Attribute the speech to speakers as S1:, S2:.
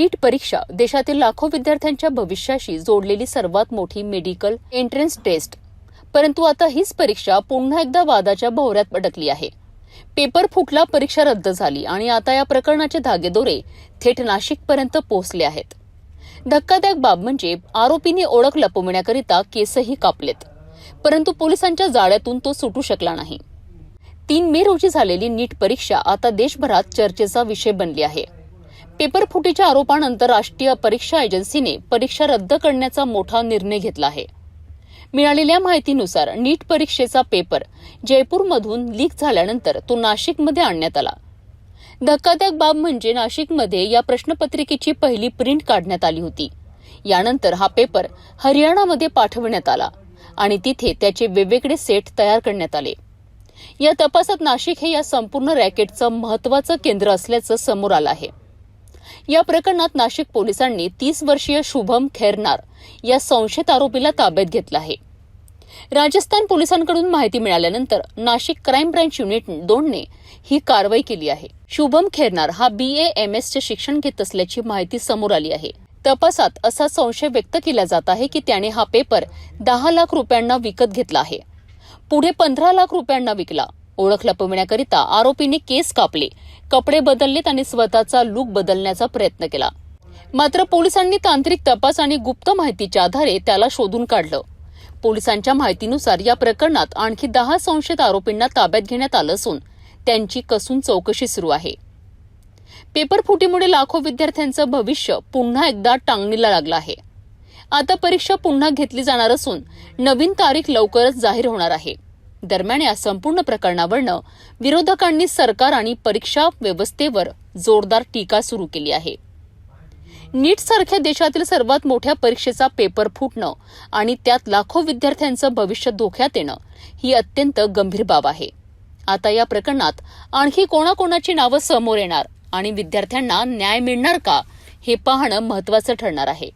S1: नीट परीक्षा देशातील लाखो विद्यार्थ्यांच्या भविष्याशी जोडलेली सर्वात मोठी मेडिकल एंट्रन्स टेस्ट. परंतु आता हीच परीक्षा पुन्हा एकदा वादाच्या भोवऱ्यात अडकली आहे. पेपर फुटला, परीक्षा रद्द झाली आणि आता या प्रकरणाचे धागेदोरे थेट नाशिकपर्यंत पोहोचले आहेत. धक्कादायक बाब म्हणजे आरोपीने ओळख लपविण्याकरिता केसही कापलेत, परंतु पोलिसांच्या जाळ्यातून तो सुटू शकला नाही. 3 मे रोजी झालेली नीट परीक्षा आता देशभरात चर्चेचा विषय बनली आहे. पेपर फुटीच्या आरोपानंतर राष्ट्रीय परीक्षा एजन्सीने परीक्षा रद्द करण्याचा मोठा निर्णय घेतला आहे. मिळालेल्या माहितीनुसार नीट परीक्षेचा पेपर जयपूरमधून लीक झाल्यानंतर तो नाशिकमध्ये आणण्यात आला. धक्कादायक बाब म्हणजे नाशिकमध्ये या प्रश्नपत्रिकेची पहिली प्रिंट काढण्यात आली होती. यानंतर हा पेपर हरियाणामध्ये पाठवण्यात आला आणि तिथे त्याचे वेगवेगळे सेट तयार करण्यात आले. या तपासात नाशिक हे या संपूर्ण रॅकेटचं महत्त्वाचं केंद्र असल्याचं समोर आलं आहे. या प्रकरणात नाशिक पोलिसांनी 30 वर्षीय शुभम खैरनार या संशयित आरोपीला ताब्यात घेतलं आहे. राजस्थान पोलिसांकडून माहिती मिळाल्यानंतर नाशिक क्राईम ब्रांच युनिट 2ने ही कारवाई केली आहे. शुभम खैरनार हा BA-MS चे शिक्षण घेत असल्याची माहिती समोर आली आहे. तपासात असा संशय व्यक्त केला जात आहे की त्याने हा पेपर 10 लाख रुपयांना विकत घेतला आहे. पुढे 15 लाख रुपयांना विकला. ओळख लपविण्याकरिता आरोपीने केस कापले, कपडे बदललेत आणि स्वतःचा लूक बदलण्याचा प्रयत्न केला. मात्र पोलिसांनी तांत्रिक तपास आणि गुप्त माहितीच्या आधारे त्याला शोधून काढलं. पोलिसांच्या माहितीनुसार या प्रकरणात आणखी 10 संशयित आरोपींना ताब्यात घेण्यात आलं असून त्यांची कसून चौकशी सुरू आहे. पेपर फुटीमुळे लाखो विद्यार्थ्यांचं भविष्य पुन्हा एकदा टांगणीला लागलं आहे. आता परीक्षा पुन्हा घेतली जाणार असून नवीन तारीख लवकरच जाहीर होणार आहे. दरम्यान या संपूर्ण प्रकरणावरनं विरोधकांनी सरकार आणि परीक्षा व्यवस्थेवर जोरदार टीका सुरू केली आहे. नीट सारख्या देशातील सर्वात मोठ्या परीक्षेचा पेपर फुटणं आणि त्यात लाखो विद्यार्थ्यांचं भविष्य धोक्यात येणं ही अत्यंत गंभीर बाब आहे. आता या प्रकरणात आणखी कोणाकोणाची नावं समोर येणार आणि विद्यार्थ्यांना न्याय मिळणार का हे पाहणं महत्त्वाचं ठरणार आहे.